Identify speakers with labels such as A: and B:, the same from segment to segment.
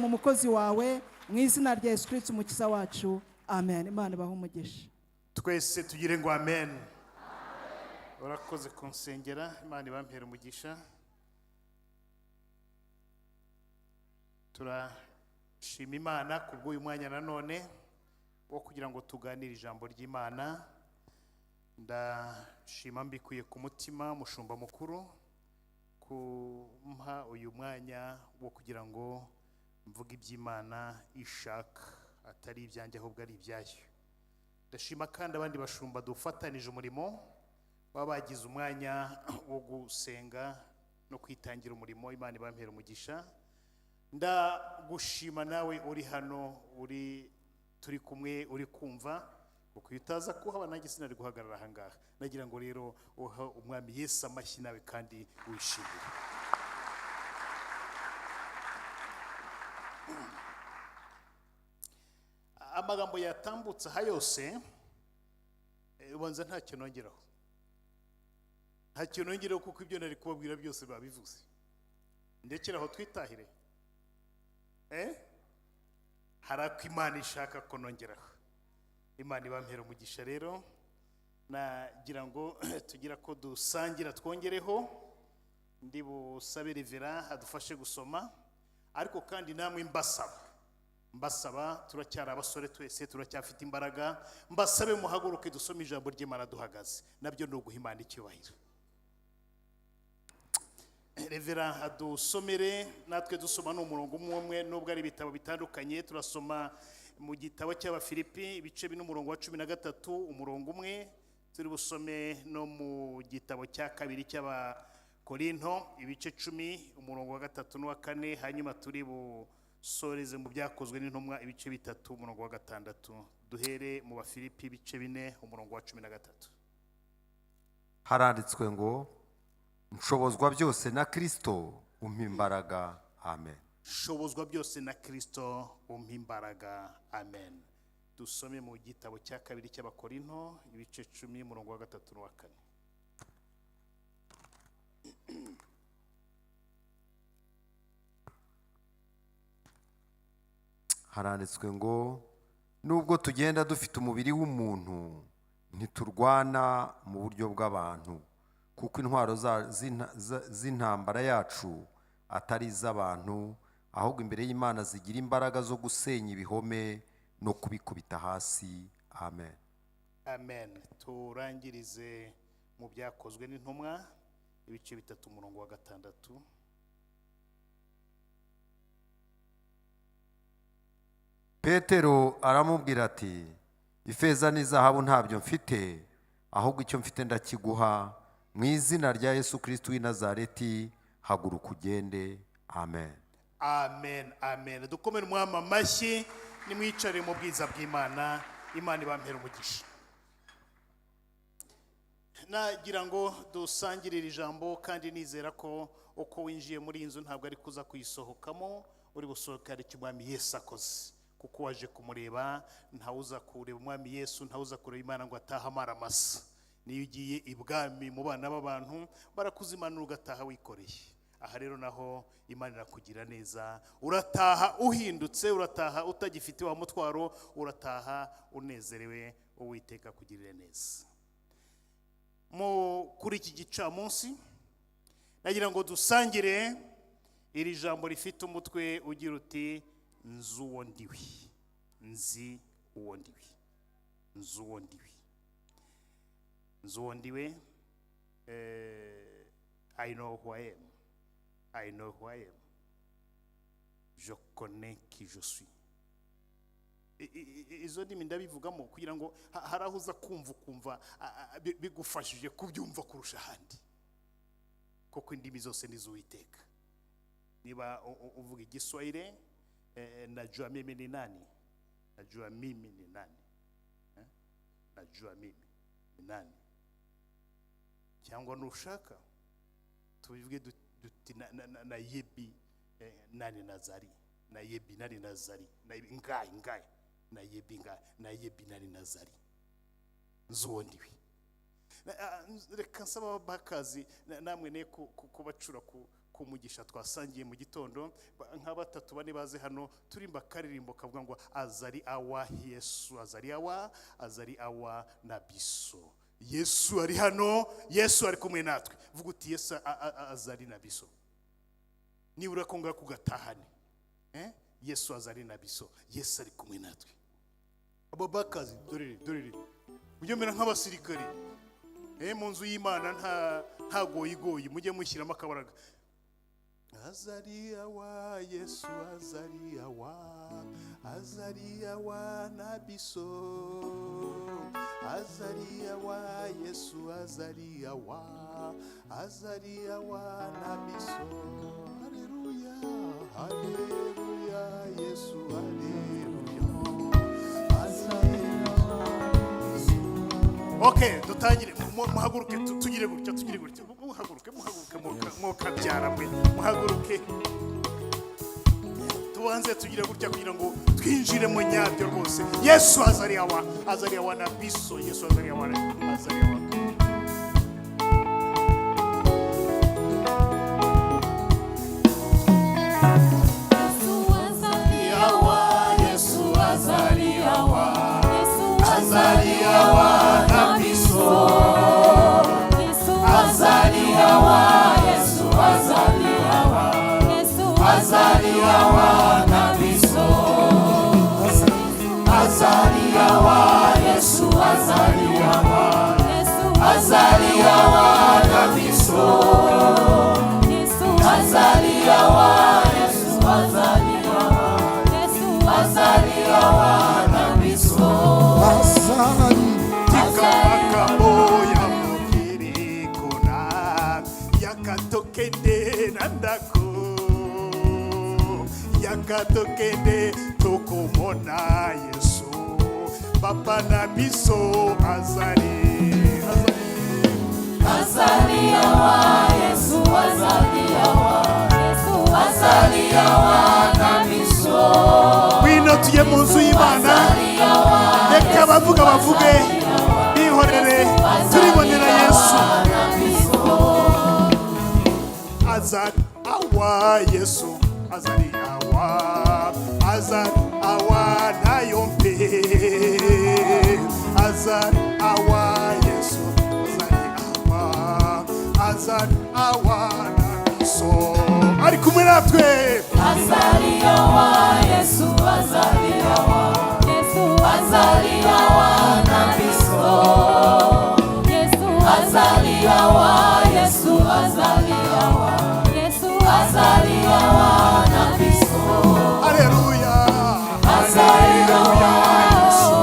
A: umukozi wawe mu izina rya Yesu Kristo umukiza wacu amen. Imana ibahe umugisha.
B: Twese tugire ngo amen. Urakoze kunsengera, Imana ibampere umugisha. Turashima Imana kubw'uyu mwanya nanone wo kugira ngo tuganire ijambo ry'Imana. Ndashima mbikuye ku mutima mushumba mukuru kumpa uyu mwanya wo kugira ngo mvuge iby'Imana ishaka, atari ibyanjye ahubwo ari ibyayo. Ndashima kandi abandi bashumba dufatanije umurimo babagize umwanya wo gusenga no kwitangira umurimo. Imana ibampere umugisha. Ndagushima nawe uri hano, turi kumwe, uri kumva, kuko utaza kuhaba nanjye sinari guhagarara aha ngaha. Nagira ngo rero uha umwami Yesu amashyi nawe kandi wishimire. Amagambo yatambutse aha yose ubanza nta kintu nongeraho. Nta kintu nongeraho kuko ibyo nari kubabwira byose babivuze. Ndekera aho twitahire. Harako Imana ishaka ko nongeraho. Imana ibampere umugisha rero. Nagira ngo tugira ko dusangira twongereho. Ndi busabe Revera adufashe gusoma, ariko kandi namwe mbasaba turacyari abasore twese, turacyafite imbaraga. Mbasabe muhaguruke dusome ijambo ry'Imana duhagaze. Nabyo no guhimana icyubahiro. Revera adusomere, natwe dusoma n'umurongo umwe nubwo ari ibitabo bitandukanye. Turasoma mu gitabo cy'Abafilipi ibice 4 umurongo wa 13 umurongo umwe. Turi busome no mu gitabo cya kabiri cy'Abakorinto ibice 10 umurongo wa 3 n'uwa 4. Hanyuma turi busoreze mu Byakozwe n'Intumwa ibice 3 umurongo wa 6. Duhere mu Bafilipi ibice 4 umurongo wa 13.
C: Haranditswe ngo Nshobozwa byose na Kristo umpa imbaraga amen.
B: Nshobozwa byose na Kristo umpa imbaraga amen. Dusome mu gitabo cya kabiri cy'Abakorinto ibice 10 umurongo wa 3 n'uwa 4.
C: Haranditswe ngo nubwo tugenda dufite umubiri w'umuntu ntiturwana mu buryo bw'abantu, kuko intwaro z'intambara yacu atari iz'abantu, ahubwo imbere y'Imana zigira imbaraga zo gusenya ibihome no kubikubita hasi amen.
B: Amen. Turangirize mu Byakozwe n'Intumwa ibice 3 umurongo wa 6.
C: Petero aramubwira ati ifeza n'izahabu ntabyo mfite, ahubwo icyo mfite ndakiguha. Mu izina rya Yesu Kristo w'i Nazareti haguruka ugende amen.
B: Amen. Amen. Dukomere umwami amashyi nimwicare mu bwiza bw'Imana. Imana ibampere umugisha. Nagira ngo dusangirire ijambo, kandi nizera ko uko winjiye muri inzu ntabwo ari kuza kuyisohokamo, uri busohoka ari cy'umwami Yesu akoze, kuko waje kumureba. Ntawuza kureba umwami Yesu, ntawuza kureba Imana ngo ataha amaramasa. Niyo ugiye ibwami mu bana b'abantu barakuzimanura ugataha wikoreye. Aha rero naho Imana irakugira neza, urataha uhindutse, urataha utagifite wa mutwaro, urataha unezerewe, Uwiteka kugirire neza. Kuri iki gicamunsi nagira ngo dusangire iri jambo rifite umutwe ugira uti nzi uwo ndiwe. Nzi uwo ndiwe. Nzi uwo ndiwe. Nzi uwo ndiwe. I know who I am. I know who I am. Je connais qui je suis. Izo ndimi ndabivugamo kugira ngo harahuza kumva bigufashije kubyumva kurusha ahandi, kuko indimi zose ni z'Uwiteka. Niba uvuga Igiswahili, najua mimi ni nani, najua mimi ni nani, najua mimi ni nani. Cyangwa nushaka tubivuge duti na yebi nani nazari, na yebi nani nazari, na ngai na yebi ngai, na yebi nani nazari. Nzi uwo ndiwe. Reka nsaba bakazi namwe ne kubacura kumugisha twasangiye mu gitondo nka batatu bane baze hano turimba karirimbo kavuga ngo azari awa Yesu azari awa na biso. Yesu ari hano, Yesu ari kumwe natwe. Vuga uti Yesu azari na biso. Nibura konga kugatahane. Yesu azari na biso. Yesu ari kumwe natwe. Abo bakazi dorere. Mujye nk'abasirikari. Mu nzu y'Imana nta goyigoyi mujye mushyiramo akabaraga. Azari awa Yesu azari awa na biso. Azari awa Yesu azari awa na biso. Haleluya, haleluya, Yesu haleluya. Okay, dutangire muhaguruke tugire gutya muhaguruke mukabyara mwe muhaguruke tubanze tugire gutya kugira ngo twinjire mu nyabyo rwose. Yesu azari awa na biso. Yesu azari awa. Yakatokende tokomona Yesu papa na biso azali awa Yesu azali awa na biso. Wino tuye mu nzu y'Imana reka bavuge bihorere turibonera Yesu azali awa Yesu azali awa na yompe. Azali awa Yesu azali awa na biso. Ari kumwe natwe. Azali awa Yesu azali awa na biso. Azali awa Yesu azali awa na biso. Haleluya. Azali awa Yesu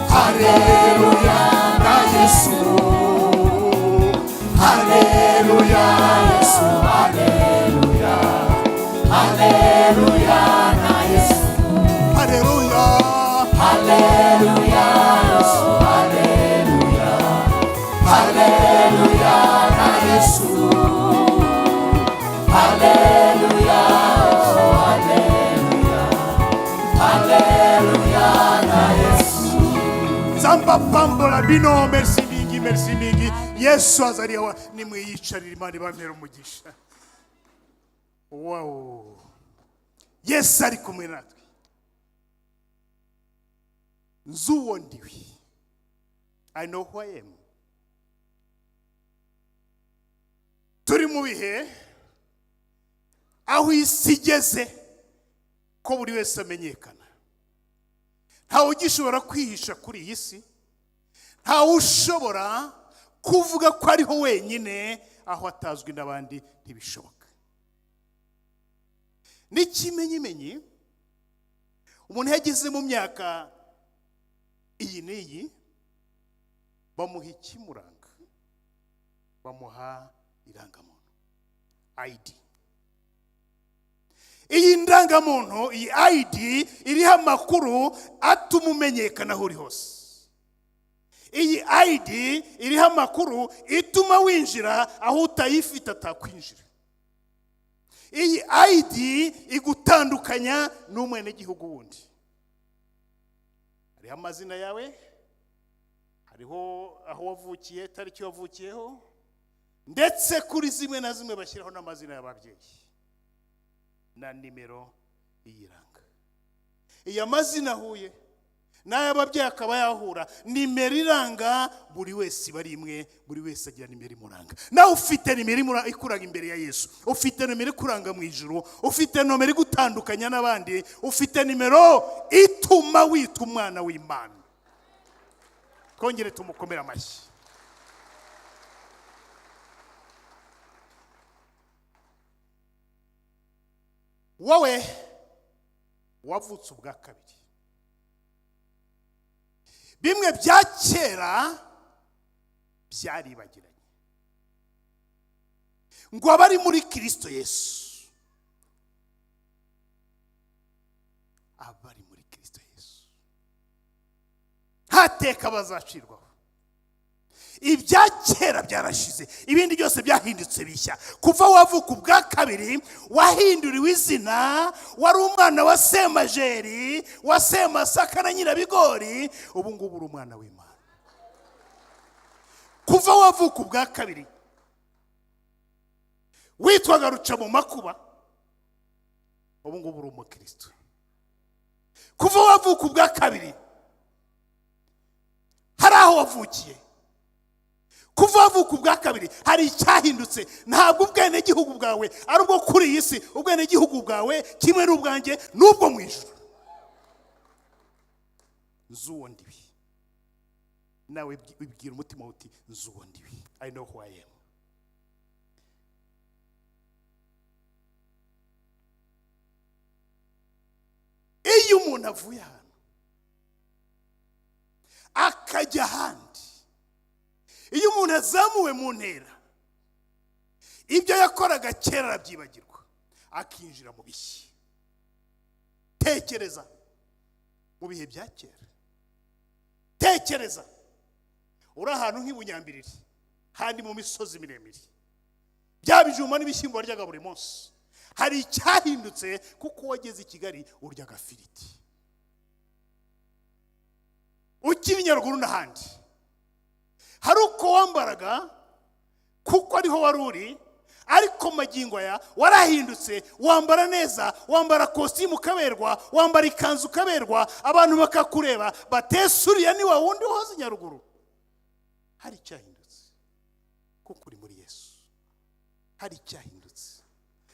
B: haleluya na Yesu. Haleluya Yesu haleluya na Yesu. Haleluya Yesu haleluya na Yesu. Haleluya na Yesu. Zamba pambola bino merci mingi. Yesu azali awa nimwiyicarira Imana ibamera umugisha. Wow. Yesu ari kumwe natwe. Nzuwo ndiwe. I know who I am. Turi mu bihe aho isi igeze ko buri wese amenyekana. Ntawe ugishobora kwihisha kuri iyi si. Ntawe ushobora kuvuga ko ariho wenyine aho atazwi n'abandi ntibishoboka. N'ikimenyimenyi umuntu yageze mu myaka iyi n'iyi bamuha ikimuranga, bamuha irangamuntu ID. Iyi ndangamuntu, iyi ID iriho amakuru atuma umenyekana aho uri hose. Iyi ID iriho amakuru ituma winjira aho utayifite atakwinjira. Iyi ID igutandukanya n'umwenegihugu wundi. Hariho amazina yawe, hariho aho wavukiye, tariki wavukiyeho, ndetse kuri zimwe na zimwe bashyiraho n'amazina y'ababyeyi na nimero y'iranga. Iyo amazina ahuye n'ay'ababyeyi akaba yahura, nimero iranga buri wese iba ari imwe, buri wese agira nimero imuranga. Nawe ufite nimero ikuranga imbere ya Yesu, ufite nimero ikuranga mu ijuru, ufite nimero igutandukanya n'abandi, ufite nimero ituma witwa umwana w'Imana. Kongere tumukomera amashyi. Wowe wavutse ubwa kabiri. Bimwe bya kera byaribagiranye. Ngo abari muri Kristo Yesu, abari muri Kristo Yesu hateka bazacirwaho. Ibya kera byarashize, ibindi byose byahindutse bishya. Kuva wavuka ubwa kabiri wahinduriwe izina, wari umwana wa Semajeri, wa Semasaka na Nyirabigori, ubu ngubu uri umwana w'Imana. Kuva wavuka ubwa kabiri witwaga ruca mu makuba, ubu ngubu uri umukristo. Kuva wavuka ubwa kabiri hari aho wavukiye. Kuva wavuka ubwa kabiri hari icyahindutse. Ntabwo ubwene gihugu bwawe ari ubwo kuri iyi si, ubwene gihugu bwawe kimwe n'ubwanjye n'ubwo mu ijuru. Nzuwo ndiwe. Nawe wibwira umutima uti nzuwo ndiwe. I know who I am. Iyo umuntu avuye hano akajya ahandi, iyo umuntu azamuwe mu ntera, ibyo yakoraga kera arabyibagirwa akinjira mu bishya. Tekereza mu bihe bya kera. Tekereza uri ahantu nk'Ibunyambiriri, handi mu misozi miremire, bya bijuma n'ibishyimbo waryaga buri munsi. Hari icyahindutse kuko wageze i Kigali urya agafiriti. Ukiri Nyaruguru n'ahandi hari uko wambaraga kuko ariho wari uri, ariko magingo aya warahindutse, wambara neza, wambara kositimu ukaberwa, wambara ikanzu ukaberwa, abantu bakakureba batesuriya ni wa wundi wahoze Nyaruguru. Hari icyahindutse kuko uri muri Yesu. Hari icyahindutse,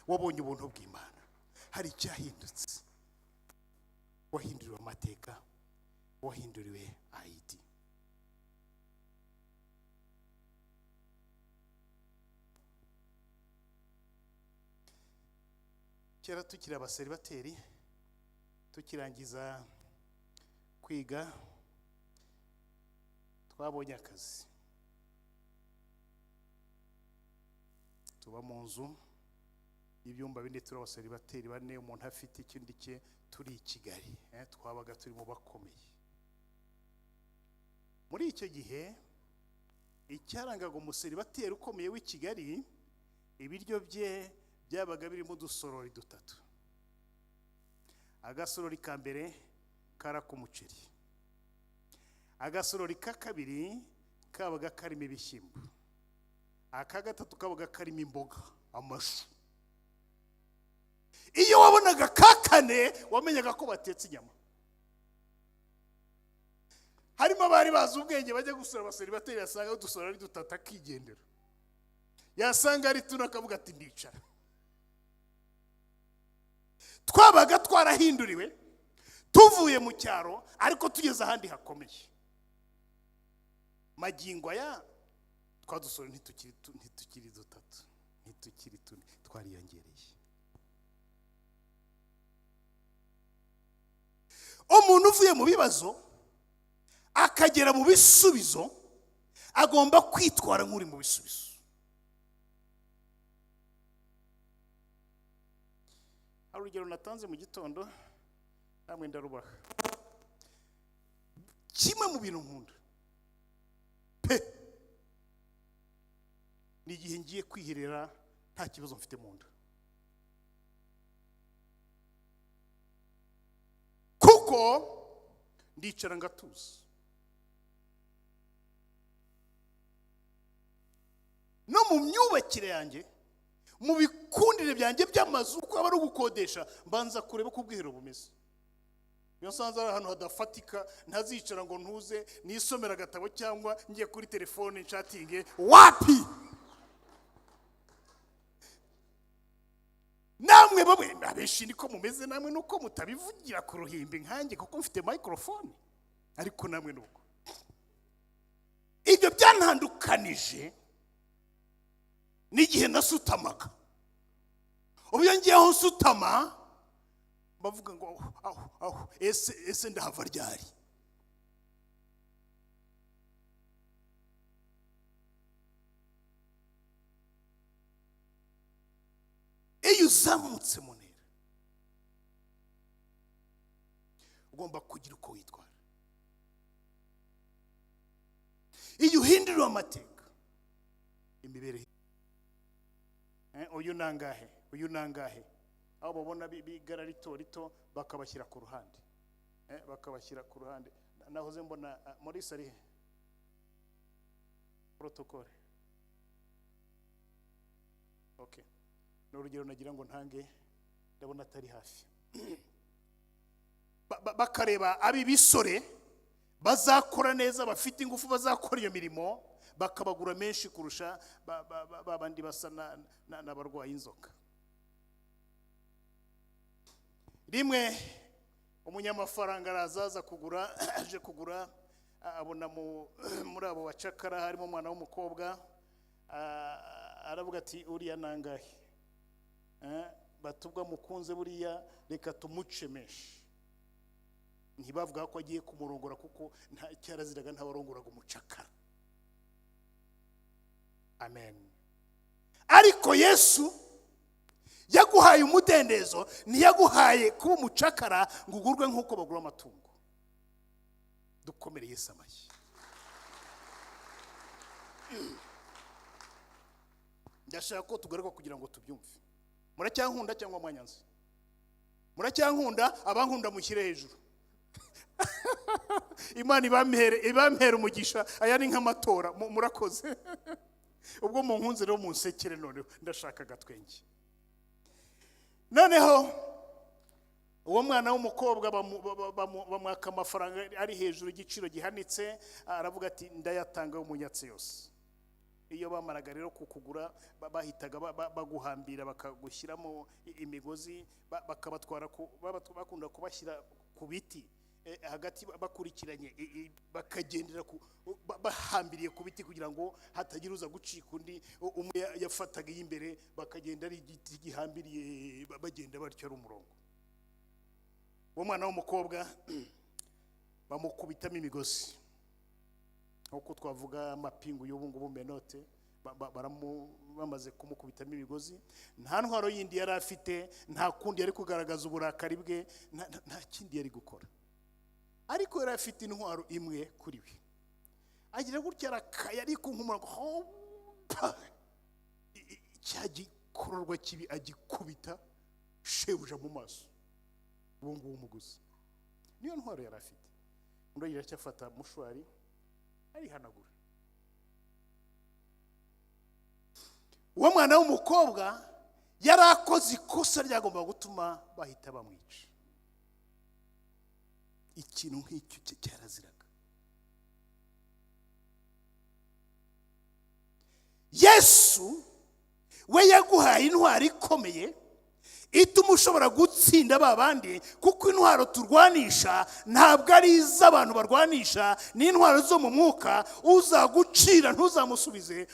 B: wabonye ubuntu bw'Imana. Hari icyahindutse, wahinduriwe amateka, wahinduriwe ID. Kera tukiri abaseribateri, tukirangiza kwiga, twabonye akazi. Tuba mu nzu y'ibyumba bine, turi abaseribateri bane, umuntu afite ikindi cye, turi i Kigali. Twabaga turi mu bakomeye. Muri icyo gihe icyarangaga umuseribateri ukomeye w'i Kigali, ibiryo bye byabaga birimo udusorori dutatu. Agasorori ka mbere kara k'umuceri, agasorori ka kabiri kabaga karimo ibishyimbo, aka gatatu kabaga karimo imboga, amashu. Iyo wabonaga ka kane wamenyaga ko batetse inyama. Harimo abari bazi ubwenge bajya gusura abaseribateri, yasanga udusorori dutatu akigendera, yasanga ari tuna akavuga ati ndicara. Twabaga twarahinduriwe tuvuye mu cyaro, ariko tugeze ahandi hakomeye. Magingo aya twadusore ntitukiri dutatu, ntitukiri tune, twariyongereye. Umuntu uvuye mu bibazo akagera mu bisubizo agomba kwitwara nk'uri mu bisubizo. Hari urugero natanze mu gitondo, namwe ndarubaha. Kimwe mu bintu nkunda pe ni igihe ngiye kwiherera nta kibazo mfite mu nda, kuko ndicara ngatuza. No mu mu myubakire yanjye, mu bikundire byanjye by'amazu uko aba ari ugukodesha, mbanza kureba uko ubwiherero bumeze. Iyo nsanze ari ahantu hadafatika, ntazicara ngo ntuze nisomera agatabo cyangwa ngiye kuri telefone nshatinge, wapi. Namwe babe abenshi niko mumeze, namwe nuko mutabivugira ku ruhimbi nkanjye kuko mfite microphone, ariko namwe nuko. Ibyo byantandukanije n'igihe nasutamaga. Ubu ngiyeho nsutama bavuga ngo ese ndahava ryari. Iyo uzamutse mu ntera ugomba kugira uko witwara. Iyo uhindura amateka imibereho, uyu nangahe, uyu nangahe, aho babona bigara rito rito bakabashyira ku ruhande, bakabashyira ku ruhande. Nahoze mbona muri sari protocole. Okay, n'urugero nagira ngo ntange, ndabona atari hafi. Bakareba abi bisore bazakora neza, bafite ingufu, bazakora iyo mirimo, bakabagura menshi kurusha babandi basa n'abarwaye inzoka. Rimwe umunyamafaranga arazaza kugura, aje kugura, abona muri abo bacakara harimo umwana w'umukobwa, aravuga ati uriya nangahe, batubwa mukunze buriya reka tumuce menshi. Ntibavuga ko agiye kumurongora kuko nta cyaraziraga ntabarongoraga umucakara. Amen. Ariko Yesu yaguhaye umudendezo, ntiyaguhaye kuba umucakara ngo ugurwe nk'uko bagura amatungo. Dukomere Yesu amashyi. Ndashaka ko tugaruka kugira ngo tubyumve. Muracyankunda cyangwa mwanyanze? Muracyankunda? Abankunda mushyire hejuru. Imana ibampere umugisha, aya ni nk'amatora. Murakoze. Ubwo mu nkunze rero munsekere, noneho ndashaka gatwenge. Noneho uwo mwana w'umukobwa bamwaka amafaranga ari hejuru igiciro gihanitse, aravuga ati ndayatanga umunyatse yose. Iyo bamaraga rero kukugura bahitaga baguhambira bakagushyiramo imigozi, bakabatwara bakunda kubashyira ku biti hagati bakurikiranye, bakagendera bahambiriye ku biti kugira ngo hatagira uza gucika undi. Umwe yafataga imbere, bakagenda ari igiti gihambiriye, bagenda batyo ari umurongo. Uwo mwana w'umukobwa bamukubitamo imigozi, nkuko twavuga amapingu y'ubu ngubu menote, bamaze kumukubitamo imigozi. Nta ntwaro yindi yari afite, nta kundi yari kugaragaza uburakari bwe, nta kindi yari gukora. Ariko yari afite intwaro imwe kuri we. Agira gutya arakaya, ariko nk'umurongo cya gikororwa kibi agikubita shebuja mu maso. Uwo nguwo umuguzi. Niyo ntwaro yari afite. Undi agira cyafata mushwari arihanagura. Uwo mwana w'umukobwa yari akoze ikosa ryagomba gutuma bahita bamwica. Ikintu nk'icyo cyaraziraga. Yesu we yaguhaye intwaro ikomeye ituma ushobora gutsinda babandi, kuko intwaro turwanisha ntabwo ari iz'abantu barwanisha, ni intwaro zo mu mwuka. Uzagucira ntuzamusubize,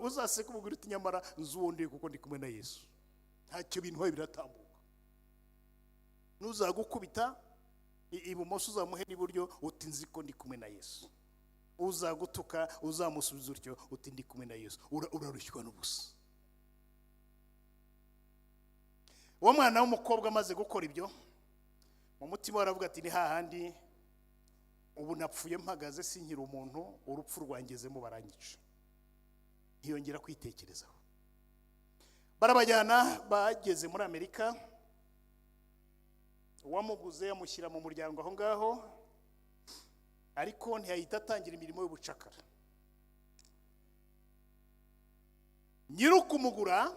B: uzaseka umubwira uti nyamara nzuwundi kuko ndi kumwe na Yesu. Ntacyo bintwaye biratambuka. Nuzagukubita ibumoso uzamuhe n'iburyo uti nzi ko ndi kumwe na Yesu. Uzagutuka uzamusubiza utyo uti ndi kumwe na Yesu. Urarushywa n'ubusa. Uwo mwana w'umukobwa amaze gukora ibyo, mu mutima aravuga ati ni hahandi ubu napfuye mpagaze sinkira umuntu, urupfu rwangezemo barangica. Ntiyongera kwitekerezaho. Barabajyana, bageze muri Amerika. Uwamuguze yamushyira mu muryango aho ngaho, ariko ntiyahita atangira imirimo y'ubucakara. nyirukumugura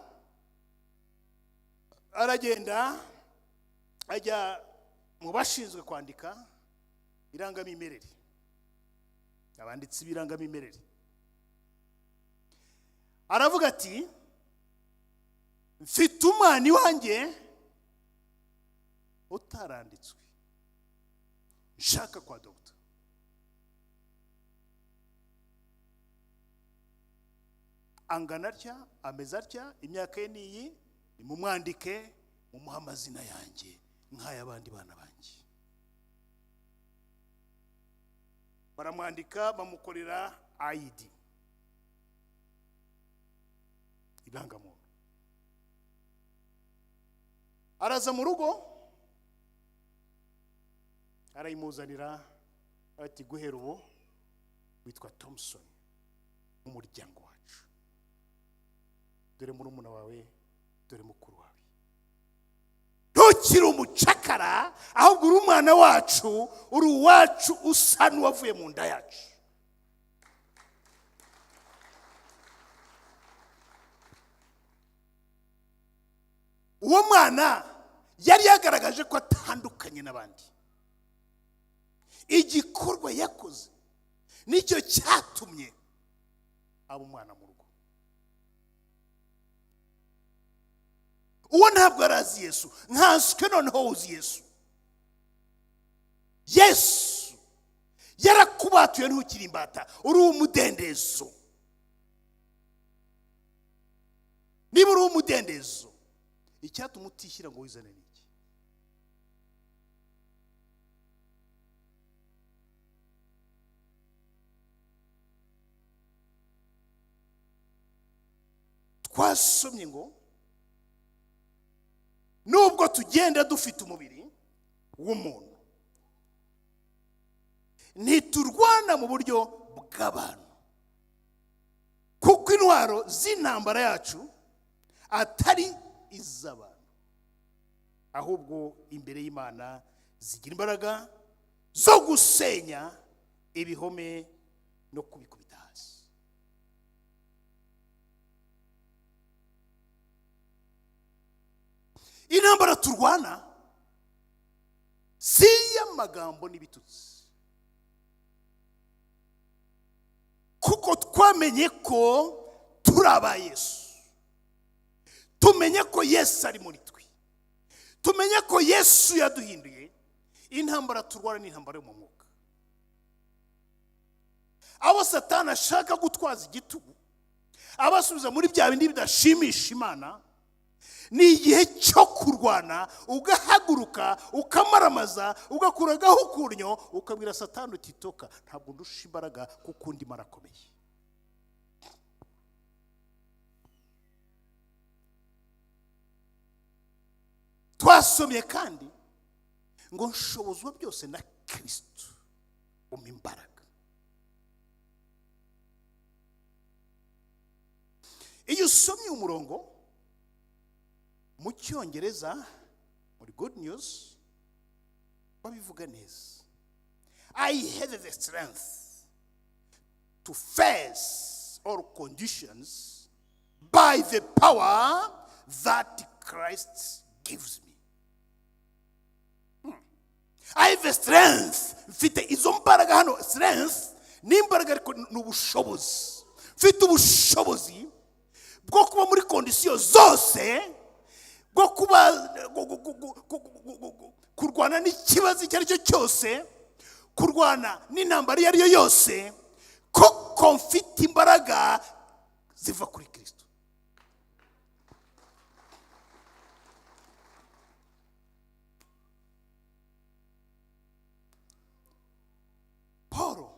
B: aragenda ajya mu bashinzwe kwandika irangamimerere, abanditsi b'irangamimerere. Aravuga ati mfite umwana iwanjye utaranditswe, nshaka kwa dogita. Angana atya, ameze atya, imyaka ye niyi, nimumwandike mumuhe amazina yanjye nk'ay'abandi bana banjye. Baramwandika, bamukorera ID, irangamuntu. Araza mu rugo, arayimuzanira, ati guhera ubu witwa Thompson umuryango wacu, dore murumuna wawe, dore mukuru wawe. Ntukiri umucakara, ahubwo uri umwana wacu, uri uwacu, usa n'uwavuye mu nda yacu. Uwo mwana yari yagaragaje ko atandukanye n'abandi. Igikorwa yakoze nicyo cyatumye aba umwana mu rugo. Uwo ntabwo arazi Yesu, nkanswe noneho uzi Yesu. Yesu yarakubatuye ntukiri imbata, uri umudendezo. Niba uri umudendezo, icyatuma utishyira ngo wizane n'iki? Twasomye ngo nubwo tugenda dufite umubiri w'umuntu, ntiturwana mu buryo bw'abantu, kuko intwaro z'intambara yacu atari iz'abantu, ahubwo imbere y'Imana zigira imbaraga zo gusenya ibihome no kubikubita hasi. Intambara turwana si y'amagambo n'ibitutsi, kuko twamenye ko turi aba Yesu. Tumenye ko Yesu ari muri twe, tumenye ko Yesu yaduhinduye. Intambara turwana ni intambara yo mu mwuka. Abo Satani ashaka gutwaza igitugu, abasubiza muri bya bindi bidashimisha Imana, ni igihe cyo kurwana, ugahaguruka, ukamaramaza, ugakuragaho ukurnyo, ukabwira Satani uti toka, ntabwo ndusha imbaraga kuko ndi marakomeye. Twasomye kandi ngo nshobozwa byose na Kristo umpa imbaraga. Iyo usomye umurongo mu Cyongereza muri Good News babivuga neza, I have the strength to face all conditions by the power that Christ gives me. I have strength. Mfite izo mbaraga hano. Strength ni imbaraga ariko n'ubushobozi. Mfite ubushobozi bwo kuba muri kondisiyo zose, bwo kuba kurwana n'ikibazo icyo ari cyo cyose, kurwana n'intambara iyo ari yo yose, kuko mfite imbaraga ziva kuri Kristo. Paulo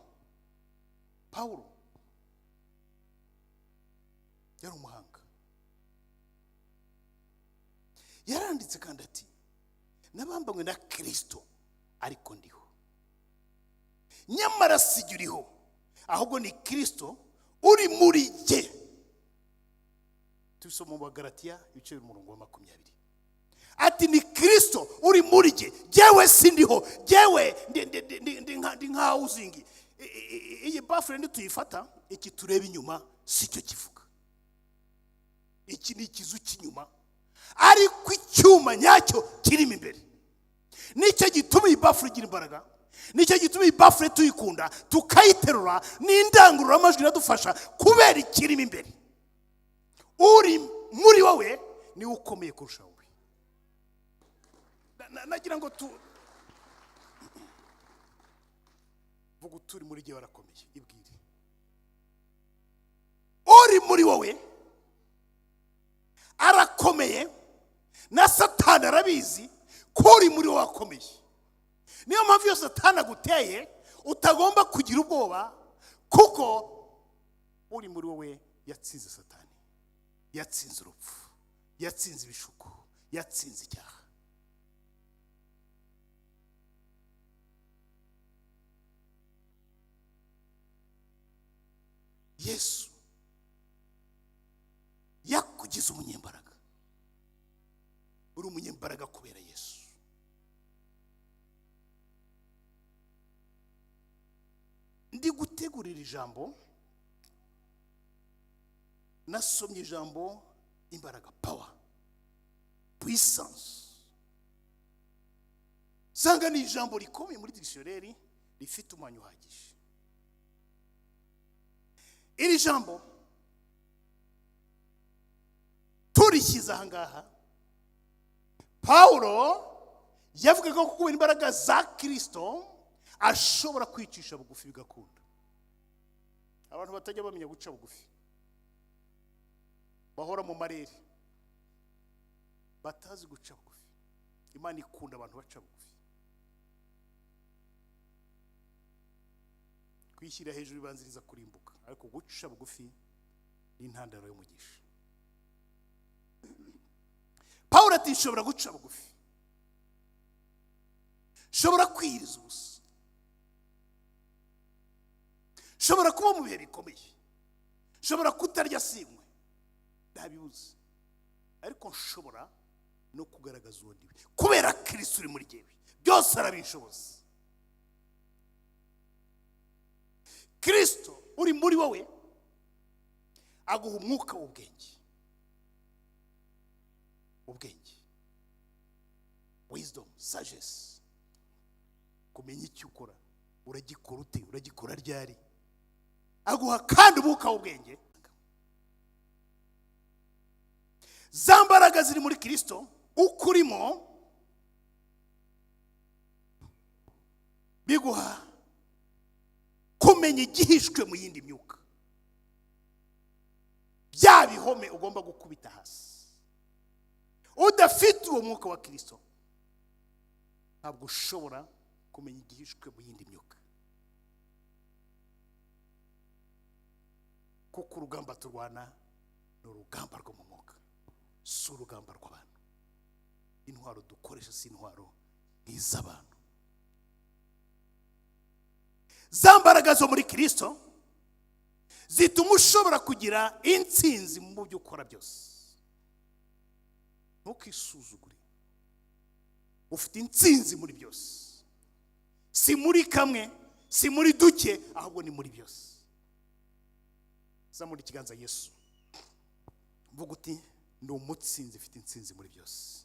B: yari umuhanga. Yaranditse kandi ati nabambanywe na Kristo ariko ndiho, nyamara si uriho, ahubwo ni Kristo uri muri jye. Tubisoma mu Bagalatiya ibice 20. Ati ni Kristo uri muri jye, jewe sindiho, jewe ndi nka uzingi. Iyi bafure ndi tuyifata, iki tureba inyuma si cyo kivuga. iki ni ikizu cy'inyuma, ariko icyuma nyacyo kirimo imbere. Nicyo gituma iyi bafure igira imbaraga, nicyo gituma iyi bafure tuyikunda tukayiterura, n'indangururamajwi iradufasha kubera ikirimo imbere. Uri muri wowe niwe ukomeye kurusha wowe. Nagira ngo vuga turi muri gihe barakomeye, ibwire. Uri muri wowe arakomeye, na Satani arabizi ko uri muri wowe akomeye. Niyo mpamvu iyo Satani aguteye utagomba kugira ubwoba, kuko uri muri wowe yatsinze Satani, yatsinze urupfu, yatsinze ibishuko, yatsinze icyaha. Yesu yakugize umunyembaraga. Uri umunyembaraga kubera Yesu. Ndi gutegurira ijambo, nasomye ijambo imbaraga, power, puissance. Sanga ni ijambo rikomeye muri dictionnaire, rifite umwanya uhagije. Iri jambo turishyize aha ngaha, Paulo yavugaga ko kubera imbaraga za Kristo ashobora kwicisha bugufi bigakunda. Abantu batajya bamenya guca bugufi, bahora mu marere, batazi guca bugufi. Imana ikunda abantu baca bugufi. Kwishyira hejuru bibanziriza kurimbuka, ariko guca bugufi ni intandaro y'umugisha. Paulo ati nshobora guca bugufi, nshobora kwiriza ubusa, nshobora kuba mu bihe bikomeye, nshobora kutarya sinywe, ndabibuze, ariko nshobora no kugaragaza uwo ndiwe kubera Kristo uri muri jyewe. Byose arabinshoboza. Kristo uri muri wowe aguha umwuka w'ubwenge, ubwenge, wisdom, sagesse, kumenya icyo ukora, uragikora ute, uragikora ryari. Aguha kandi umwuka w'ubwenge. Za mbaraga ziri muri Kristo ukurimo biguha kumenya igihishwe mu yindi myuka, bya bihome ugomba gukubita hasi. Udafite uwo mwuka wa Kristo ntabwo ushobora kumenya igihishwe mu yindi myuka, kuko urugamba turwana ni urugamba rwo mu mwuka, si urugamba rw'abantu. Intwaro dukoresha si intwaro nk'iz'abantu. Za mbaraga zo muri Kristo zituma ushobora kugira intsinzi mu byo ukora byose. Ntukisuzugure, ufite intsinzi muri byose, si muri kamwe, si muri duke, ahubwo ni muri byose. Zamura ikiganza Yesu, mvuga uti ndi umutsinzi, ufite intsinzi muri byose.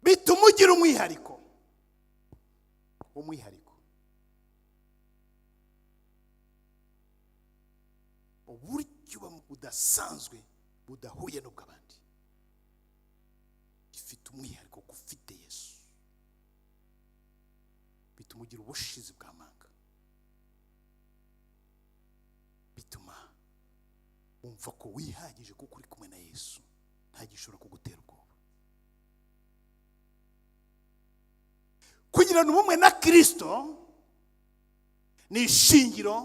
B: Bituma ugira umwihariko, umwihariko, uburyo budasanzwe budahuye n'ubw'abandi. Ifite umwihariko ko ufite Yesu, bituma ugira ubushizi bw'amanga, bituma wumva ko wihagije kuko uri kumwe na Yesu, nta gishobora kugutera ubwoba. Kugirana ubumwe na Kristo ni ishingiro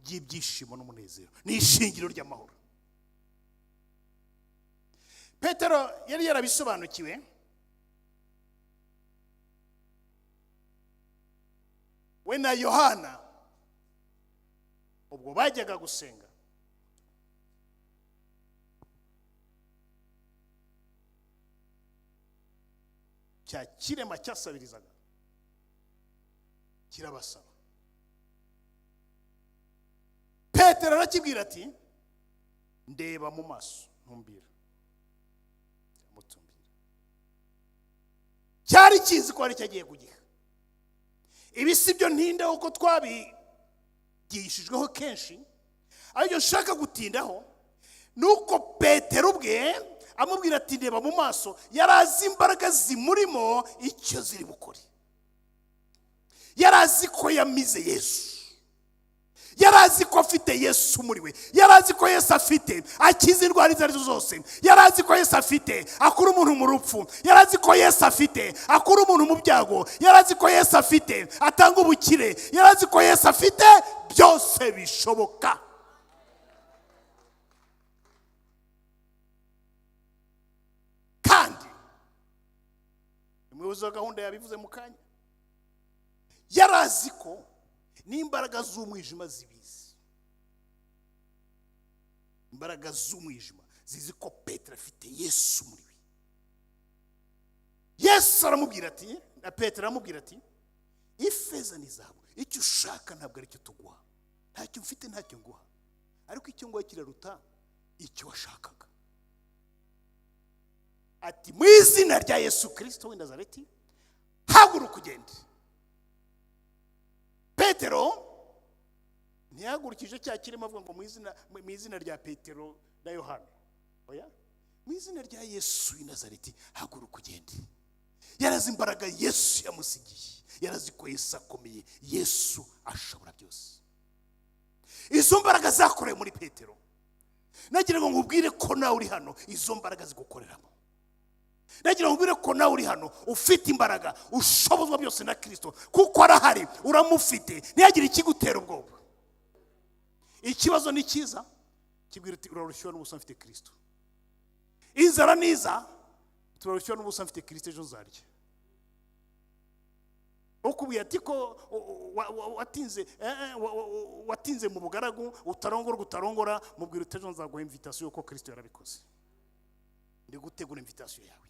B: ry'ibyishimo n'umunezero, ni ishingiro ry'amahoro. Petero yari yarabisobanukiwe, we na Yohana ubwo bajyaga gusenga, cya kirema cyasabirizaga kirabasaba, Petero arakibwira ati ndeba mu maso ntumbira. Cyari kizi ko ari cyagiye kugiha. Ibi sibyo ntinda uko twabigishijweho kenshi, ariko nshaka gutindaho nuko Petero ubwe amubwira ati ndeba mu maso, yarazi imbaraga zimurimo icyo ziri bukore. Yarazi ko yamize Yesu, yarazi ko afite Yesu muri we, yarazi ko Yesu afite akiza indwara izo arizo zose, yarazi ko Yesu afite akura umuntu mu rupfu, yarazi ko Yesu afite akura umuntu mu byago, yarazi ko Yesu afite atanga ubukire, yarazi ko Yesu afite byose bishoboka. Kandi umuyobozi wa gahunda yabivuze mu kanya, yarazi ko n'imbaraga z'umwijima zibizi. Imbaraga z'umwijima zizi ko Petero afite Yesu muri we. Yesu aramubwira ati, na Petero aramubwira ati, ifeza n'izahabu icyo ushaka ntabwo ari cyo tuguha, ntacyo mfite ntacyo nguha, ariko icyo nguha kiraruta icyo washakaga. Ati mu izina rya Yesu Kristo w'i Nazareti haguruka ugende. Petero ntiyahagurukije cya kirimo avuga ngo mu izina rya Petero na Yohana, oya, mu izina rya Yesu w'i Nazareti haguruka ugende. Yarazi imbaraga Yesu yamusigiye, yarazi ko Yesu akomeye, Yesu ashobora byose. Izo mbaraga zakoreye muri Petero, nagira ngo nkubwire ko nawe uri hano izo mbaraga zigukoreramo. Nagira ngo nkubwire ko nawe uri hano ufite imbaraga, ushobozwa byose na Kristo, kuko arahari, uramufite, ntiyagire ikigutera ubwoba. Ikibazo ni cyiza, kibwira uti urarushywa n'ubusa mfite Kristo. Inzara niza, turarushywa n'ubusa mfite Kristo, ejo nzarya. Ukubwiye ati ko watinze mu bugaragu, utarongora, mubwira uti ejo nzaguha invitation yuko Kristo yarabikoze. Ndi gutegura invitation yawe.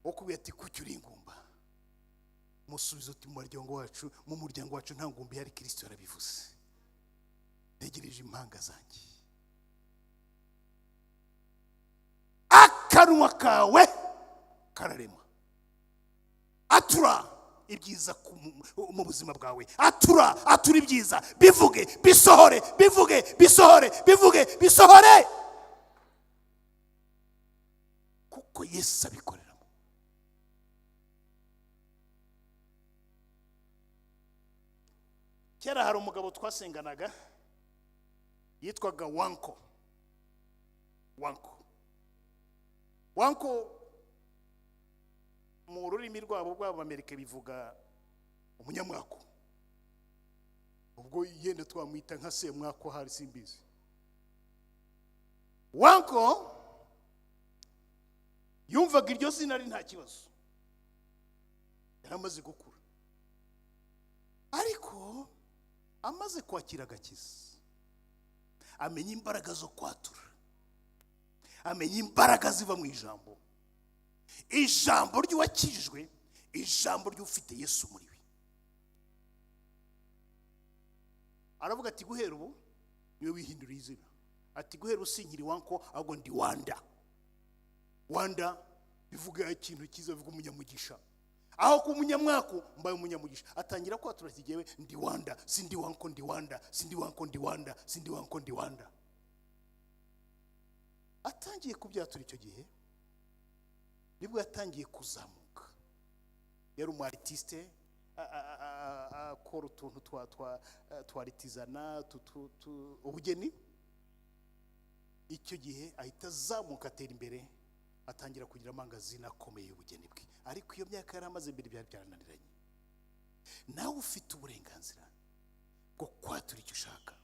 B: Ukubwiye ati kuki uri ingumba, musubizo uti mu muryango wacu nta ngumbi yari, Kristo yarabivuze. Ntegereje impanga zanjye. Akanwa kawe kararema. Atura ibyiza mu buzima bwawe, atura ibyiza, bivuge bisohore, bisohore. Kuko Yesu abikoreramo. Kera hari umugabo twasenganaga yitwaga Wanko mu rurimi rwabo rw'Amerika bivuga umunyamwako. Ubwo yenda twamwita nka semwako, hari simbizi. Wanko yumvaga iryo zina ari nta kibazo, yaramaze gukura, ariko amaze kwakira agakiza amenya imbaraga zo kwatura, amenya imbaraga ziva mu ijambo, ijambo ry'uwakijijwe, ijambo ry'ufite Yesu muri we. Aravuga ati guhera ubu niwe wihinduriye izina. Ati guhera usinkiri Wanko, ahubwo ndi Wanda bivuga ikintu cyiza, bivuga umunyamugisha. Aho ku munyamwako mbaye umunyamugisha. Atangira kwatura ati jewe ndi Wanda, sindi Wanko ndi Wanda, sindi Wanko ndi Wanda, sindi Wanko ndi Wanda. Atangiye kubyatura icyo gihe nibwo yatangiye kuzamuka. Yari umu artiste, akora utuntu twaritizana ubugeni. Icyo gihe ahita azamuka, atera imbere, atangira kugira amangazina akomeye y'ubugeni bwe. Ariko iyo myaka yari amaze imbere byari byarananiranye. Nawe ufite uburenganzira bwo kwatura icyo ushaka,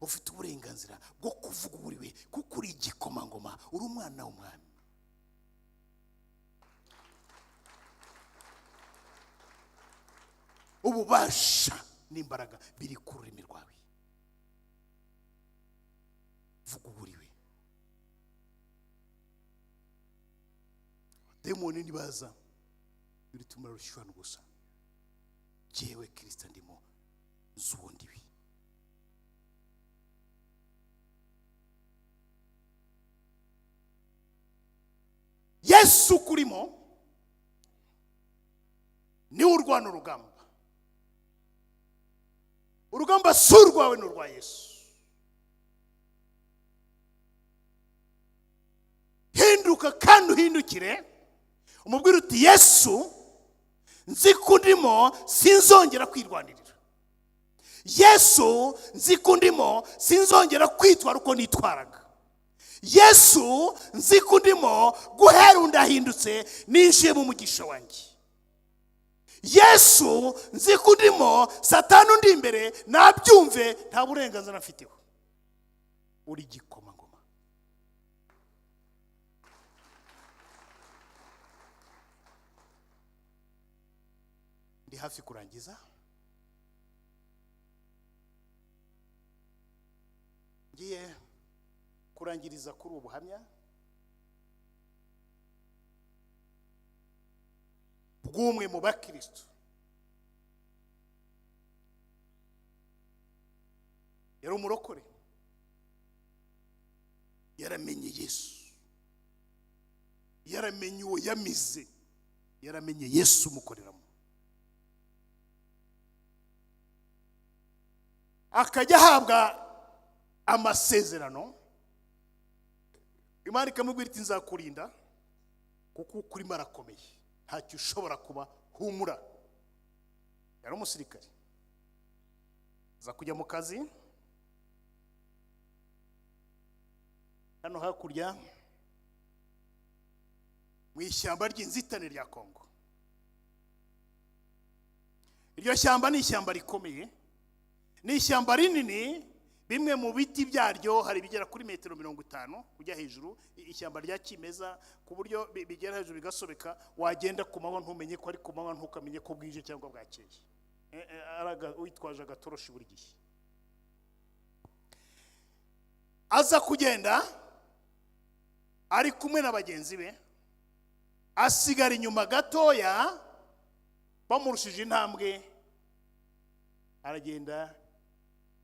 B: ufite uburenganzira bwo kuvuga uriwe, kuko uri igikomangoma, uri umwana w'umwami. Ububasha n'imbaraga biri ku rurimi rwawe. Vuga uriwe. Demoni nibaza birituma rushywa n'ubusa. Jewe Kristo ndimo zuwo ndiwe. Yesu kurimo ni urwana urugamba. Urugamba si urwawe, ni urwa Yesu. Hinduka kandi uhindukire umubwire uti Yesu, nzi ko ndimo sinzongera kwirwanirira. Yesu, nzi ko ndimo sinzongera kwitwara uko nitwaraga. Yesu, nzi ko ndimo guhera undahindutse ninjiye mu mugisha wanjye. Yesu, nzi ko ndimo Satani undi imbere nabyumve nta burenganzira mfiteho. Uri gikomangoma. Ndi hafi kurangiza. Ngiye kurangiriza kuri ubuhamya bw'umwe mu bakristo yari umurokore, yaramenye Yesu, yaramenye uwo yamize, yaramenye Yesu umukoreramo, akajya ahabwa amasezerano. Imana ikamubwira iti nzakurinda kuko ukuri marakomeye, ntacyo ushobora kuba, humura. Yari umusirikare, aza kujya mu kazi hano hakurya mu ishyamba ry'inzitane rya Kongo. Iryo shyamba ni ishyamba rikomeye, ni ishyamba rinini. Bimwe mu biti byaryo hari bigera kuri metero 50 kujya hejuru. Ishyamba rya kimeza ku buryo bigera hejuru bigasobeka, wagenda ku manywa ntumenye ko ari ku manywa, ntukamenye ko bwije cyangwa bwakeye. Uitwaje agatoroshi buri gihe. Aza kugenda ari kumwe na bagenzi be, asigara inyuma gatoya bamurushije intambwe, aragenda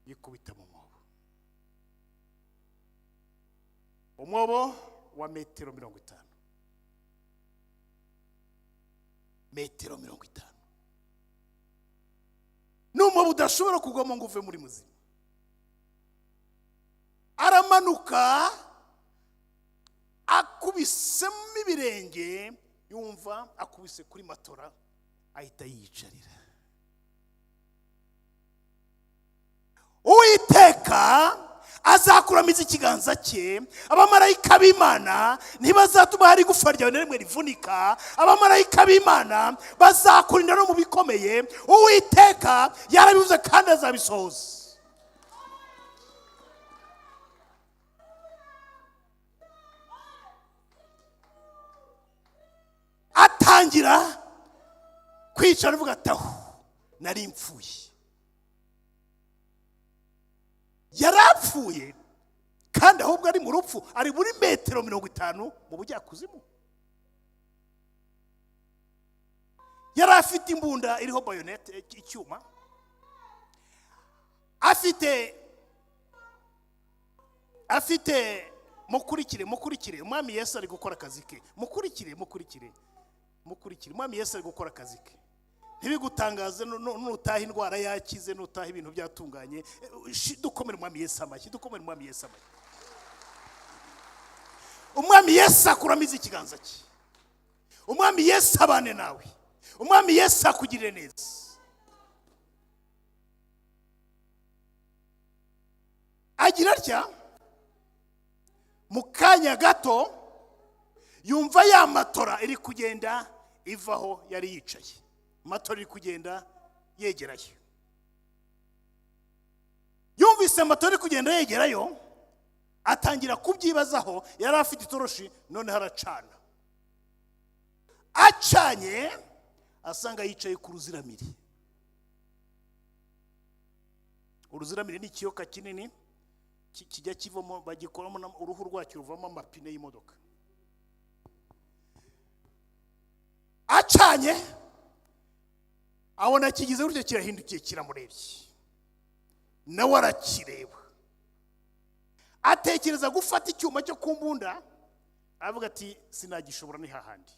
B: yikubita mu umwobo wa metero 50. Metero 50. N'umwobo udashobora kugwamo ngo uve muri muzima. Aramanuka akubisemo ibirenge, yumva akubise kuri matora, ahita yiyicarira. Uwiteka azakuramiza ikiganza cye, abamarayika b'Imana ntibazatuma hari gufa ryawe na rimwe rivunika. Abamarayika b'Imana bazakurinda no mu bikomeye. Uwiteka yarabivuze kandi azabisohoza. Atangira kwicara avuga ati aho nari mpfuye. Yarapfuye kandi ahubwo ari mu rupfu, ari muri metero 50 mu bujyakuzimu. Yari afite imbunda iriho bayonete, icyuma. Afite mukurikire umwami Yesu ari gukora akazi ke. Mukurikire umwami Yesu ari gukora akazi ke. Ntibigutangaze nutaha indwara yakize, nutaha ibintu byatunganye. Dukomere umwami Yesu amashyi, dukomere umwami Yesu amashyi. Umwami Yesu akuramiza ikiganza cye. Umwami Yesu abane nawe. Umwami Yesu akugirire neza. Agira atya, mu kanya gato yumva ya matora iri kugenda ivaho yari yicaye. Matora iri kugenda yegerayo. Yumvise matora iri kugenda yegerayo, atangira kubyibazaho. Yari afite itoroshi, none haracana. Acanye asanga yicaye ku ruziramire. Uruziramire ni ikiyoka kinini kijya kivamo, bagikoramo uruhu rwacyo ruvamo amapine y'imodoka. Acanye abona kigize gutyo, kirahindukiye kiramurebye. Nawe arakireba, atekereza gufata icyuma cyo kumbunda avuga ati sinagishobora ni hahandi.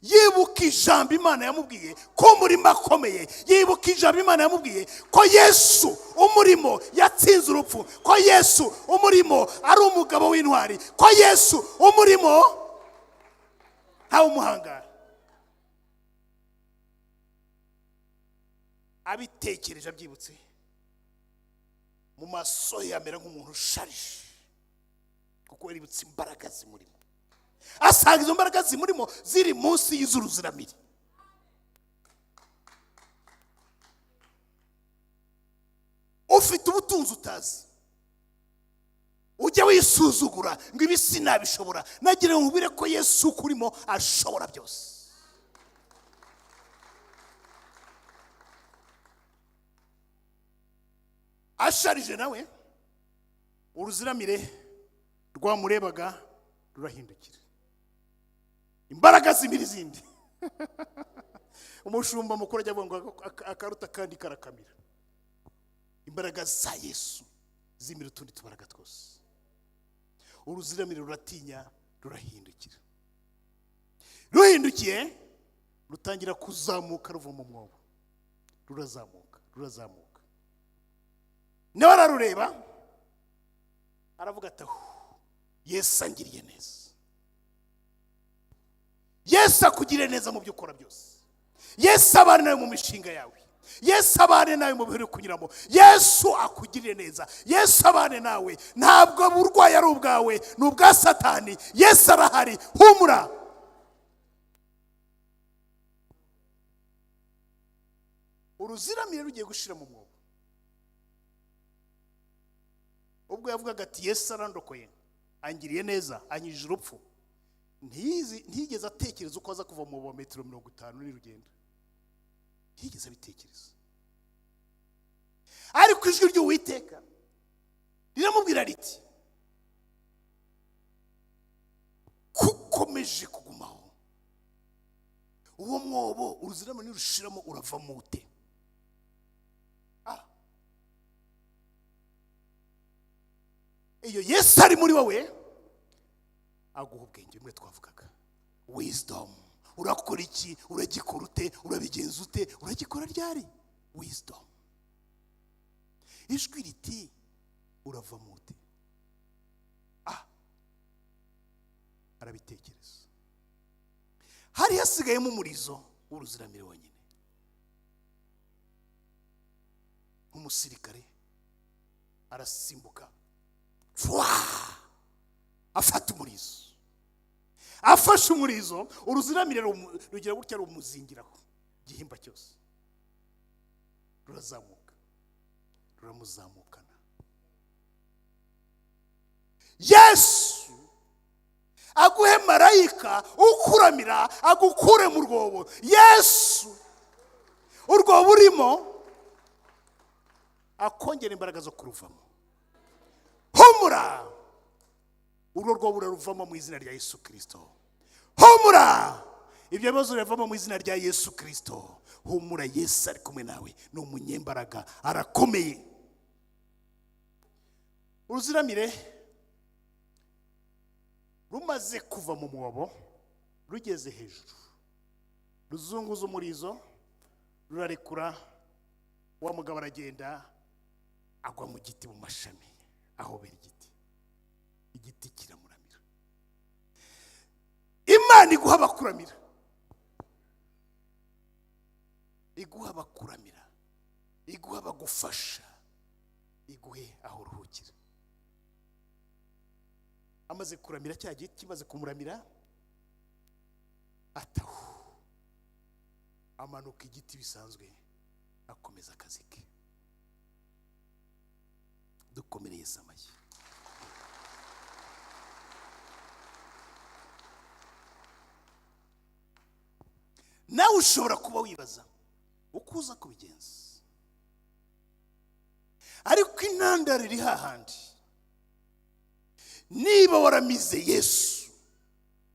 B: Yibuka ijambo Imana yamubwiye ko umurimo akomeye, yibuka ijambo Imana yamubwiye ko Yesu umurimo yatsinze urupfu, ko Yesu umurimo ari umugabo w'intwari, ko Yesu umurimo ntawe umuhangara. Abitekereje abyibutse, mu maso ye amera nk'umuntu usharije, kuko yaributse imbaraga zimurimo. Asanga izo mbaraga zimurimo ziri munsi y'iz'uruziramire. Ufite ubutunzi utazi, ujya wisuzugura ngo ibi sinabishobora. Nagira ngo ubire ko Yesu kurimo ashobora byose. Asharije nawe, uruziramire rwamurebaga rurahindukira. Imbaraga zimira izindi. Umushumba mukuru ajya avuga ngo akaruta kandi karakamira. Imbaraga za Yesu zimira utundi tubaraga twose. Uruziramire ruratinya rurahindukira. Ruhindukiye rutangira kuzamuka ruva mu mwobo. Rurazamuka. Nawe ararureba aravuga ati Yesu angiriye neza. Yesu akugire neza mu byo ukora byose. Yesu abane nawe mu mishinga yawe. Yesu abane nawe mu bihe kunyuramo. Yesu akugirire neza. Yesu abane nawe. Ntabwo burwayi ari ubwawe, ni ubwa Satani. Yesu arahari, humura. Uruziramire rugiye gushira mu mwobo. Ubwo yavugaga ati Yesu arandokoye, angiriye neza, anyijije urupfu, ntigeze atekereza uko aza kuva mu metero 50 n'urugendo. Ntigeze abitekereza. Ariko ijwi ry'Uwiteka riramubwira riti, kukomeje kugumaho, uwo mwobo uruziramire rushiramo uravamo ute? Iyo Yesu ari muri wowe aguha ubwenge mwe twavugaga, wisdom. Urakora iki? Uragikora ute? Urabigenza ute? Uragikora ryari? Wisdom. Ijwi riti uravamo ute? Arabitekereza. Hari hasigayemo umurizo w'uruziramire wonyine. Umusirikare arasimbuka, afata umurizo. Afashe umurizo, uruziramire rugira gutya rumuzingiraho igihimba cyose. Rurazamuka, ruramuzamukana. Yesu aguhe marayika ukuramira, agukure mu rwobo. Yesu urwobo urimo akongera imbaraga zo kuruvamo. Humura, urwo rwobo ruvamo mu izina rya Yesu Kristo. Humura, ibyo bibazo bivamo mu izina rya Yesu Kristo. Humura, Yesu ari kumwe nawe, ni umunyembaraga, arakomeye. Uruziramire rumaze kuva mu mwobo, rugeze hejuru, ruzunguza umurizo, rurarekura. Wa mugabo aragenda agwa mu giti mu mashami, ahobera igiti. Igiti kiramuramira. Imana iguha abakuramira, iguha abakuramira, iguha abagufasha, iguhe aho uruhukira. Amaze kuramira cya giti, kimaze kumuramira, atahu amanuka igiti bisanzwe, akomeza akazi ke. Dukomereye amashyi. Nawe ushobora kuba wibaza uko uza kubigenza, ariko intandaro iri hahandi. Niba waramize Yesu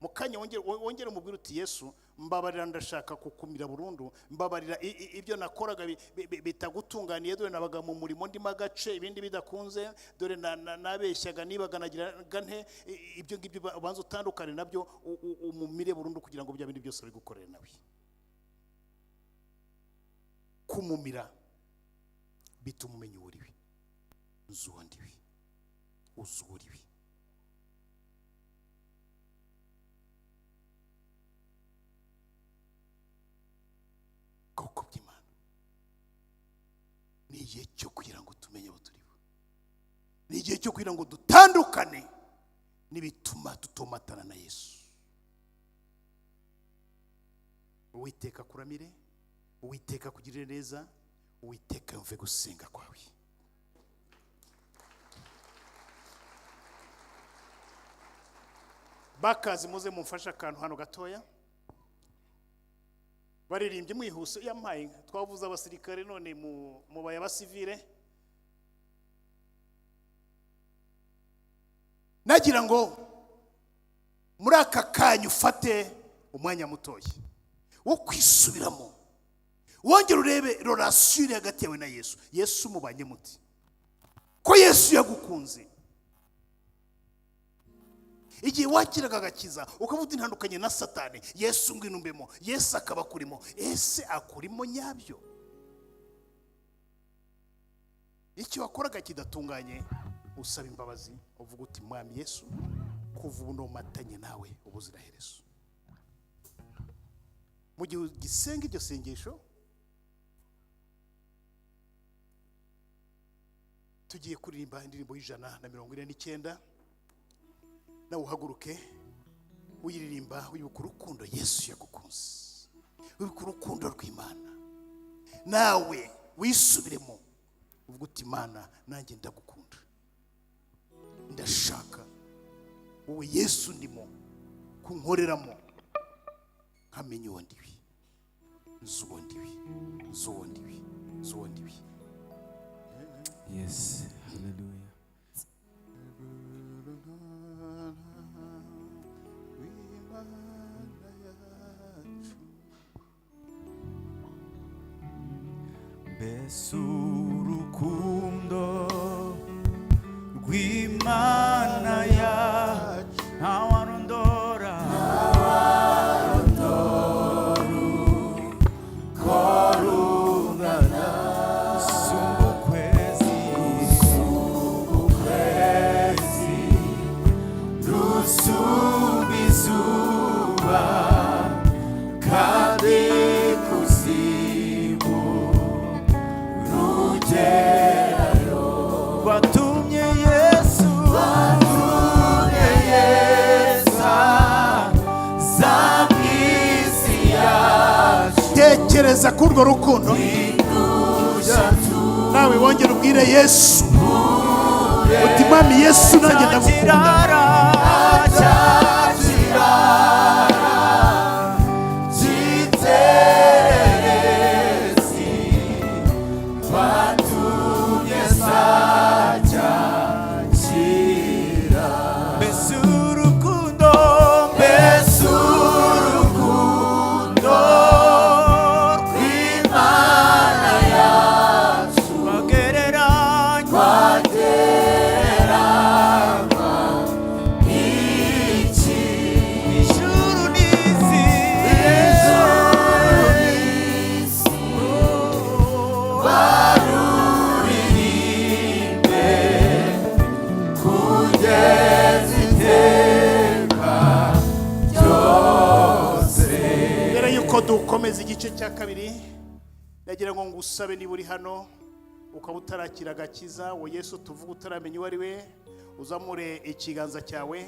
B: mukanya wongere umubwire uti Yesu mbabarira ndashaka kukumira burundu, mbabarira ibyo nakoraga bitagutunganiye, dore nabaga mu murimo ndimo agace ibindi bidakunze, dore nabeshyaga nibaganagira nte, ibyo ngibyo ubanza utandukane nabyo umumire burundu kugira ngo bya bindi byose bigukorere nawe. Kumumira bituma umenya uriwe, uzuwandiwe, uzuriwe. Koko by'Imana ni igihe cyo kugira ngo tumenye abo turibo, ni igihe cyo kugira ngo dutandukane n'ibituma tutomatana na Yesu. Uwiteka kuramire, Uwiteka kugirire neza, Uwiteka yumve gusenga kwawe. Bakazi muze mumfasha akantu hano gatoya. Baririmbye mwihuse yampaye, twavuze abasirikare none mu baya basivile. Nagira ngo muri aka kanyu ufate umwanya mutoya wo kwisubiramo, wongere urebe relation hagati yawe na Yesu. Yesu mubanye muti ko Yesu yagukunze, igihe wakiraga agakiza ukavuga intandukanye na Satani, Yesu ngwinumbemo, Yesu akaba kurimo, ese akurimo nyabyo? Icyo wakoraga kidatunganye usaba imbabazi, uvuga uti Mwami Yesu kuva ubu matanye nawe ubuziraherezo. Mu gihe gisenga iryo sengesho, tugiye kuririmba indirimbo y'149. Nawe uhaguruke uyiririmba, wibuka urukundo Yesu yagukunze, wibuka urukundo rw'Imana, nawe wisubiremo uvuga uti Imana nanjye ndagukunda, ndashaka wowe Yesu ndimo kunkoreramo nkamenye uwo ndiwe, nzuwo ndiwe, nzuwo ndiwe, nzuwo ndiwe.
D: Yes, hallelujah. Mbese urukundo rw'Imana yacu ntawarondora, uko rungana, usumba ukwezi, rusumba izuba, kandi kuzimu rugerayo. Watumye Yesu za mw'isi yacu.
B: Tekereza kurwo rukundo, nawe wongere ubwire Yesu uti Mwami Yesu nanjye ndagukunda. Dukomeza igice cya kabiri, nagira ngo ngusabe niba uri hano ukaba utarakira agakiza, wo Yesu tuvuga utaramenya uwo ari we, uzamure ikiganza cyawe,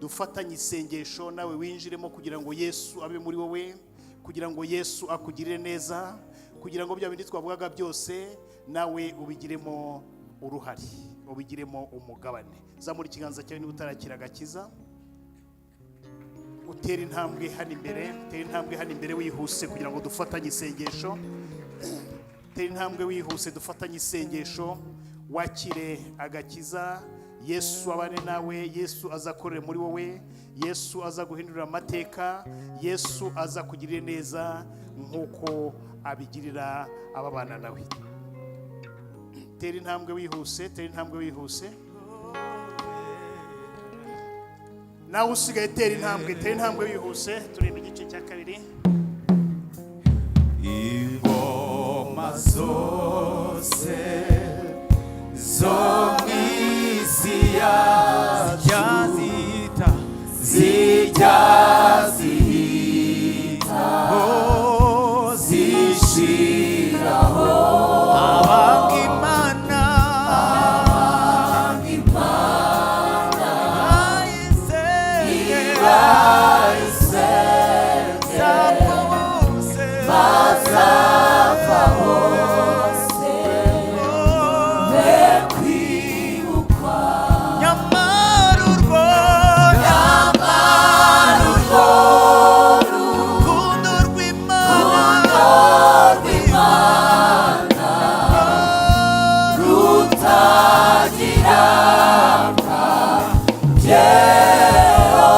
B: dufatanye isengesho nawe winjiremo kugira ngo Yesu abe muri wowe, kugira ngo Yesu akugirire neza, kugira ngo bya bindi twavugaga byose nawe ubigiremo uruhari, ubigiremo umugabane. Zamura ikiganza cyawe niba utarakira agakiza, utera intambwe hano imbere, utera intambwe hano imbere wihuse kugira ngo dufatanye isengesho, utera intambwe wihuse dufatanye isengesho, wakire agakiza Yesu abane nawe, Yesu azakorere muri wowe, Yesu aza guhindurira amateka, Yesu aza kugirira neza nkuko abigirira ababana nawe. Tera intambwe wihuse, tera intambwe wihuse. Nawe usigaye tera intambwe wihuse. Turebe igice cya kabiri.
D: Ingoma zose zo mw'isi yacu zijya zihita zishiraho, abanga Imana bazapfa bose bekwibukwa, nyamara urwo rukundo rw'Imana rutagira akagero.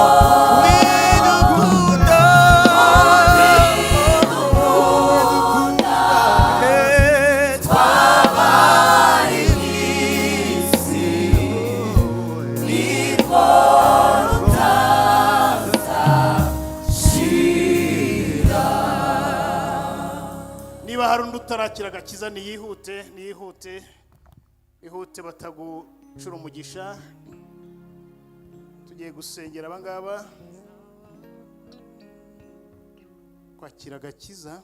B: Niba hari undi utarakira agakiza niyihute batagucura umugisha. Tugiye gusengera abangaba. Kwakira agakiza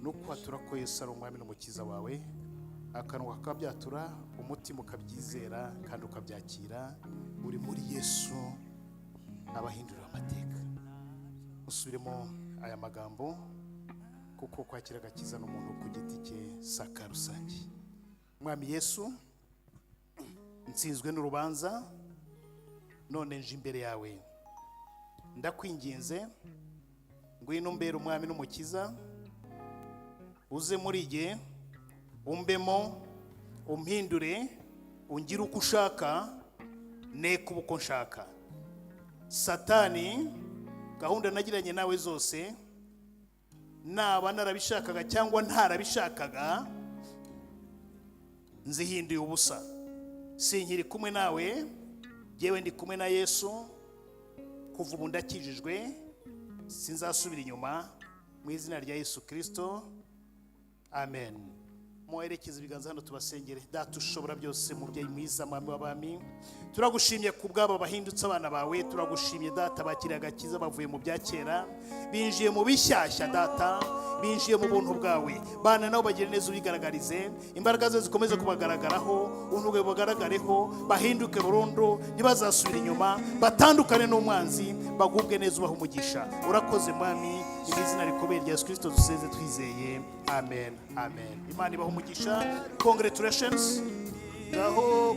B: no kwatura ko Yesu ari umwami n'umukiza wawe, akanwa kakabyatura, umutima ukabyizera kandi ukabyakira. Uri muri Yesu abahindurira amateka. Usubiremo aya magambo, kuko kwakira agakiza n'umuntu ku giti cye saka rusange. Mwami Yesu, nsinzwe n'urubanza, none nje imbere yawe. Ndakwinginze ngwino mbere umwami n'umukiza, uze muri jye, umbemo, umpindure, ungire uko ushaka, neka uko nshaka. Satani, gahunda nagiranye nawe zose, naba narabishakaga cyangwa ntarabishakaga, nzihinduye ubusa. Sinkiri kumwe nawe, yewe ndi kumwe na Yesu. Kuva ubu ndakijijwe, sinzasubira inyuma, mu izina rya Yesu Kristo, amen. Muherekeze ibiganza hano tubasengere. Data ushobora byose, mubyeyi mwiza, mwami w'abami, turagushimye ku bwabo bahindutse abana bawe. Turagushimye data, bakiriye agakiza bavuye mu bya kera, binjiye mu bishyashya data, binjiye mu buntu bwawe. Bana nabo bagire neza, ubigaragarize, imbaraga ze zikomeze kubagaragaraho, untuge bugaragareho, bahinduke burundu, ntibazasubira inyuma, batandukane n'umwanzi, bagubwe neza, ubaha umugisha. Urakoze mwami, mu izina rikomeye rya Yesu Kristo dusenze twizeye, amen, amen. Imana ibaha umugisha. Congratulations. Ngaho